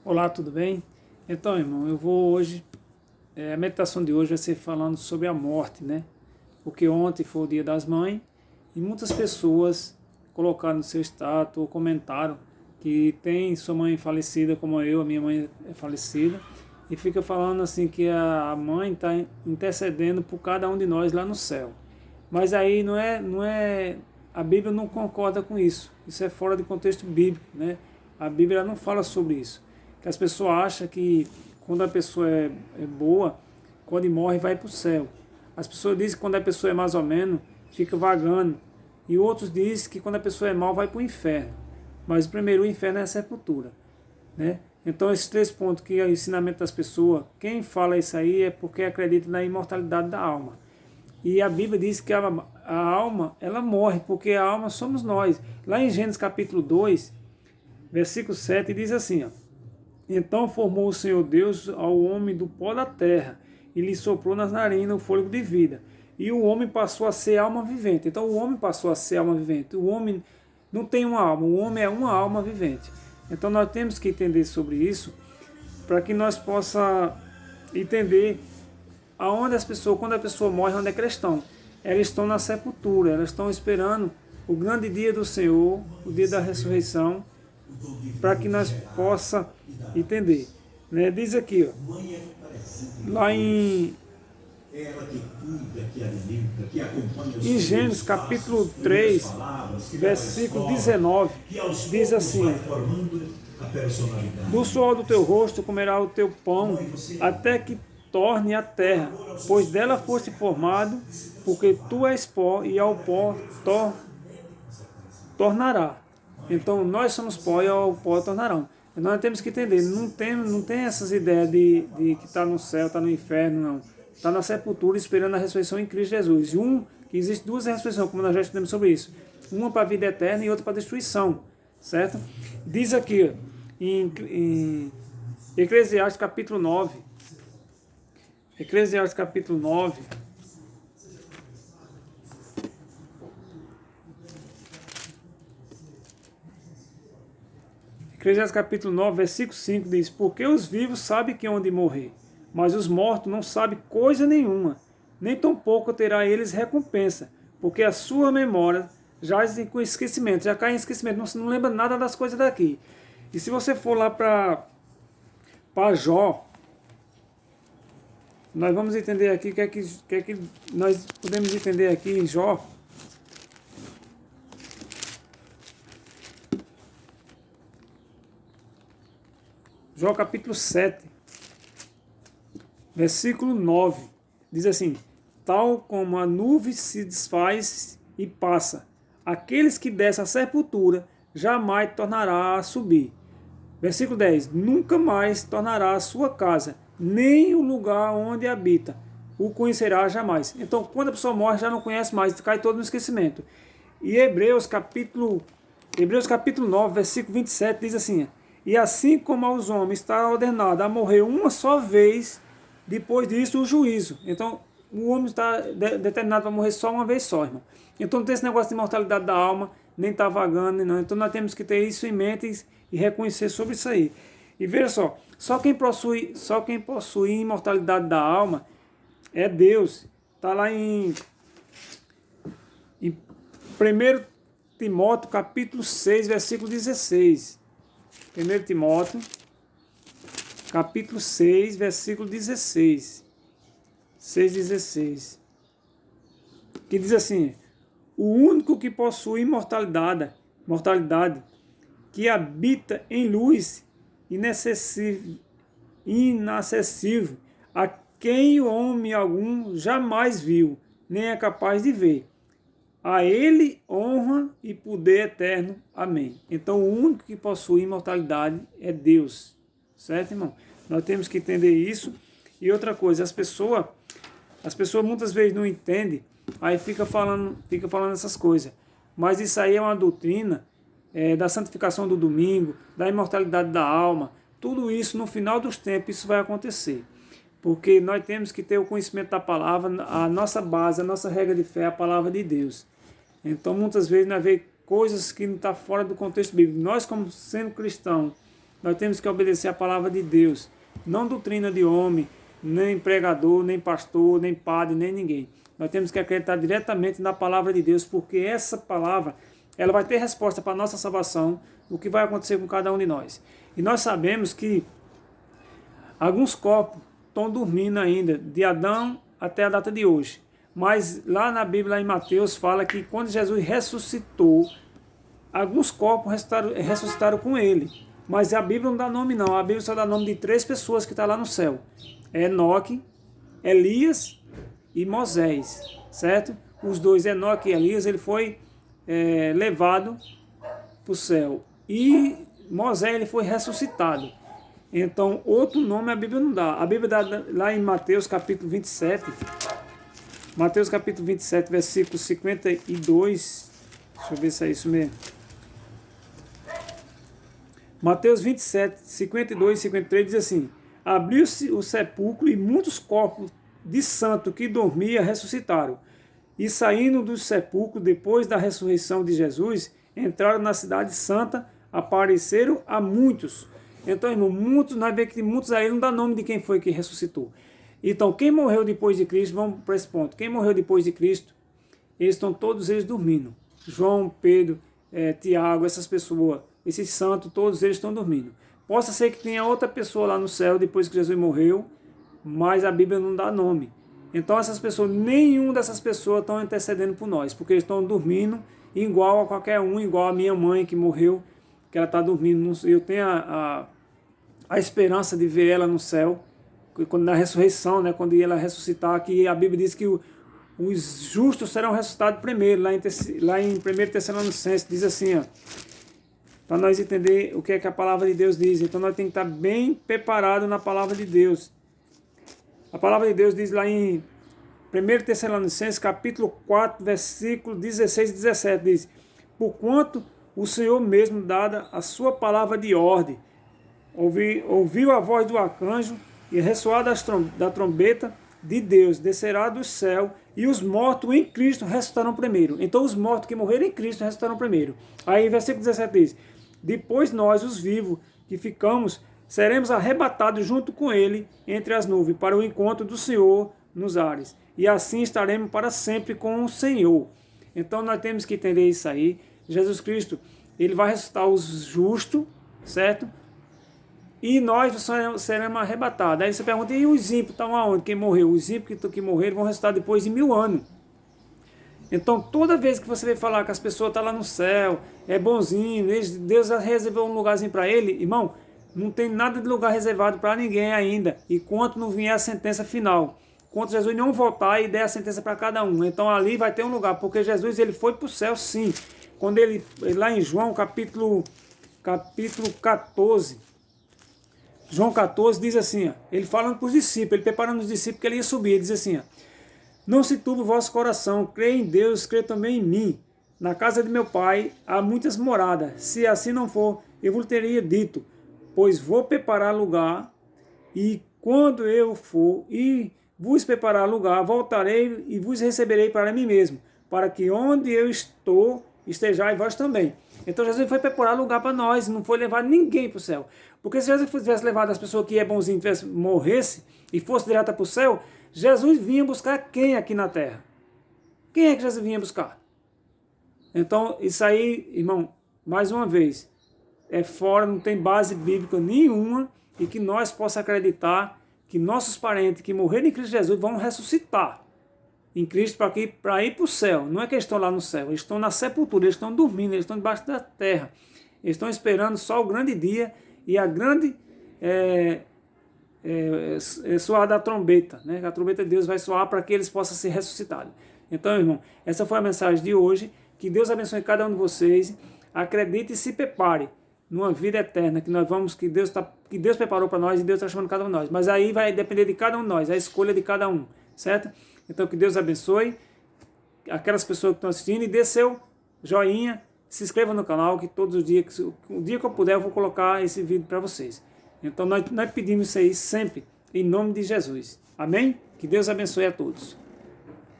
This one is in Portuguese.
Olá, tudo bem? Então, irmão, eu vou hoje, a meditação de hoje vai ser falando sobre a morte, né? Porque ontem foi o Dia das Mães e muitas pessoas colocaram no seu status ou comentaram que tem sua mãe falecida como eu, a minha mãe é falecida, e fica falando assim que a mãe está intercedendo por cada um de nós lá no céu. Mas aí a Bíblia não concorda com isso. Isso é fora de contexto bíblico, né? A Bíblia não fala sobre isso. Que as pessoas acham que quando a pessoa é boa, quando morre vai para o céu. As pessoas dizem que quando a pessoa é mais ou menos, fica vagando. E outros dizem que quando a pessoa é mal, vai para o inferno. Mas primeiro o inferno é a sepultura, né? Então esses três pontos que é o ensinamento das pessoas, quem fala isso aí é porque acredita na imortalidade da alma. E a Bíblia diz que a alma, ela morre, porque a alma somos nós. Lá em Gênesis capítulo 2, versículo 7, diz assim, ó: Então formou o Senhor Deus ao homem do pó da terra, e lhe soprou nas narinas o fôlego de vida. E o homem passou a ser alma vivente. Então o homem passou a ser alma vivente. O homem não tem uma alma, o homem é uma alma vivente. Então nós temos que entender sobre isso, para que nós possamos entender aonde as pessoas, quando a pessoa morre, onde é que elas estão. Elas estão na sepultura, elas estão esperando o grande dia do Senhor, o dia da ressurreição, para que nós possa entender. Né? Diz aqui, ó, lá em Gênesis capítulo 3, versículo 19, diz assim: Do suor do teu rosto comerá o teu pão, até que torne a terra, pois dela foste formado, porque tu és pó, e ao pó tornará. Então nós somos pó e ao pó tornarão. Então, nós temos que entender, não tem essas ideias de que está no céu, está no inferno, não. Está na sepultura esperando a ressurreição em Cristo Jesus. Que existe duas ressurreições, como nós já estudamos sobre isso. Uma para a vida eterna e outra para a destruição. Certo? Diz aqui, em Eclesiastes capítulo 9. Eclesiastes capítulo 9. Eclesiastes capítulo 9, versículo 5 diz: Porque os vivos sabem que onde morrer, mas os mortos não sabem coisa nenhuma, nem tampouco terá eles recompensa, porque a sua memória jaz com esquecimento, já cai em esquecimento, não lembra nada das coisas daqui. E se você for lá para Jó, nós vamos entender aqui o que é que nós podemos entender aqui em Jó. Jó capítulo 7, versículo 9, diz assim: Tal como a nuvem se desfaz e passa, aqueles que descem à sepultura jamais tornará a subir. Versículo 10, nunca mais tornará a sua casa, nem o lugar onde habita, o conhecerá jamais. Então, quando a pessoa morre, já não conhece mais, cai todo no esquecimento. E Hebreus capítulo 9, versículo 27, diz assim: E assim como aos homens está ordenado a morrer uma só vez, depois disso o juízo. Então, o homem está determinado para morrer só uma vez só, irmão. Então não tem esse negócio de imortalidade da alma, nem está vagando, não. Então nós temos que ter isso em mente e reconhecer sobre isso aí. E veja só quem possui imortalidade da alma é Deus. Está lá em 1 Timóteo capítulo 6, versículo 16. 1 Timóteo, capítulo 6, versículo 16. 6,16. Que diz assim: O único que possui imortalidade, que habita em luz inacessível, a quem o homem algum jamais viu, nem é capaz de ver. A ele honra e poder eterno. Amém. Então o único que possui imortalidade é Deus. Certo, irmão? Nós temos que entender isso. E outra coisa, as pessoas muitas vezes não entendem, aí fica falando essas coisas. Mas isso aí é uma doutrina da santificação do domingo, da imortalidade da alma. Tudo isso, no final dos tempos, isso vai acontecer. Porque nós temos que ter o conhecimento da palavra, a nossa base, a nossa regra de fé é a palavra de Deus. Então, muitas vezes, nós vemos coisas que não estão fora do contexto bíblico. Nós, como sendo cristãos, nós temos que obedecer a palavra de Deus, não doutrina de homem, nem pregador, nem pastor, nem padre, nem ninguém. Nós temos que acreditar diretamente na palavra de Deus, porque essa palavra, ela vai ter resposta para a nossa salvação, o que vai acontecer com cada um de nós. E nós sabemos que alguns corpos estão dormindo ainda, de Adão até a data de hoje. Mas lá na Bíblia, lá em Mateus, fala que quando Jesus ressuscitou, alguns corpos ressuscitaram com ele. Mas a Bíblia não dá nome não, a Bíblia só dá nome de 3 pessoas que estão lá no céu. Enoque, Elias e Moisés, certo? Os dois, Enoque e Elias, ele foi levado para o céu. E Moisés, ele foi ressuscitado. Então, outro nome a Bíblia não dá. A Bíblia dá lá em Mateus capítulo 27, Mateus capítulo 27, versículo 52, deixa eu ver se é isso mesmo. Mateus 27, 52 e 53 diz assim: abriu-se o sepulcro e muitos corpos de santos que dormiam ressuscitaram. E saindo do sepulcro, depois da ressurreição de Jesus, entraram na cidade santa, apareceram a muitos. Então, irmão, nós vemos que muitos aí não dá nome de quem foi que ressuscitou. Então, quem morreu depois de Cristo, vamos para esse ponto, quem morreu depois de Cristo, todos eles dormindo. João, Pedro, Tiago, essas pessoas, esses santos, todos eles estão dormindo. Possa ser que tenha outra pessoa lá no céu depois que Jesus morreu, mas a Bíblia não dá nome. Então essas pessoas, nenhuma dessas pessoas estão intercedendo por nós, porque eles estão dormindo igual a qualquer um, igual a minha mãe que morreu, que ela está dormindo. Eu tenho a esperança de ver ela no céu, quando na ressurreição, né, quando ela ressuscitar, que a Bíblia diz que os justos serão ressuscitados primeiro, lá em 1 Tessalonicenses, diz assim, para nós entender o que é que a palavra de Deus diz. Então nós temos que estar bem preparados na palavra de Deus. A palavra de Deus diz lá em 1 Tessalonicenses, capítulo 4, versículo 16 e 17, diz: porquanto o Senhor mesmo, dada a sua palavra de ordem, ouviu a voz do arcanjo e ressoar da trombeta de Deus, descerá do céu, e os mortos em Cristo ressuscitarão primeiro. Então os mortos que morreram em Cristo ressuscitarão primeiro. Aí versículo 17 diz: depois nós, os vivos, que ficamos, seremos arrebatados junto com ele entre as nuvens, para o encontro do Senhor nos ares. E assim estaremos para sempre com o Senhor. Então nós temos que entender isso aí. Jesus Cristo, ele vai ressuscitar os justos, certo? E nós seremos arrebatados. Aí você pergunta, e os ímpios estão aonde? Quem morreu? Os ímpios que morreram vão ressuscitar depois de 1000 anos. Então, toda vez que você vai falar que as pessoas estão lá no céu, é bonzinho, Deus reservou um lugarzinho para ele, irmão, não tem nada de lugar reservado para ninguém ainda, enquanto não vier a sentença final. Enquanto Jesus não voltar e der a sentença para cada um. Então, ali vai ter um lugar, porque Jesus ele foi para o céu, sim. Quando ele, lá em João, capítulo 14, João 14 diz assim, ele falando para os discípulos, ele preparando os discípulos que ele ia subir, ele diz assim, não se turbe o vosso coração, crê em Deus, crê também em mim. Na casa de meu pai há muitas moradas, se assim não for, eu vos teria dito, pois vou preparar lugar, e quando eu for e vos preparar lugar, voltarei e vos receberei para mim mesmo, para que onde eu estou, estejais vós também. Então Jesus foi preparar lugar para nós, não foi levar ninguém para o céu. Porque se Jesus tivesse levado as pessoas que é bonzinho, morresse e fosse direto para o céu, Jesus vinha buscar quem aqui na terra? Quem é que Jesus vinha buscar? Então isso aí, irmão, mais uma vez, é fora, não tem base bíblica nenhuma e que nós possamos acreditar que nossos parentes que morreram em Cristo Jesus vão ressuscitar em Cristo para ir para o céu. Não é que eles estão lá no céu, eles estão na sepultura, eles estão dormindo, eles estão debaixo da terra. Eles estão esperando só o grande dia e a grande soar da trombeta, né? A trombeta de Deus vai soar para que eles possam ser ressuscitados. Então, irmão, essa foi a mensagem de hoje. Que Deus abençoe cada um de vocês. Acredite e se prepare numa vida eterna que Deus preparou para nós e Deus está chamando cada um de nós. Mas aí vai depender de cada um de nós, a escolha de cada um, certo? Então que Deus abençoe aquelas pessoas que estão assistindo e dê seu joinha, se inscreva no canal que todos os dias, o dia que eu puder eu vou colocar esse vídeo para vocês. Então nós pedimos isso aí sempre, em nome de Jesus. Amém? Que Deus abençoe a todos.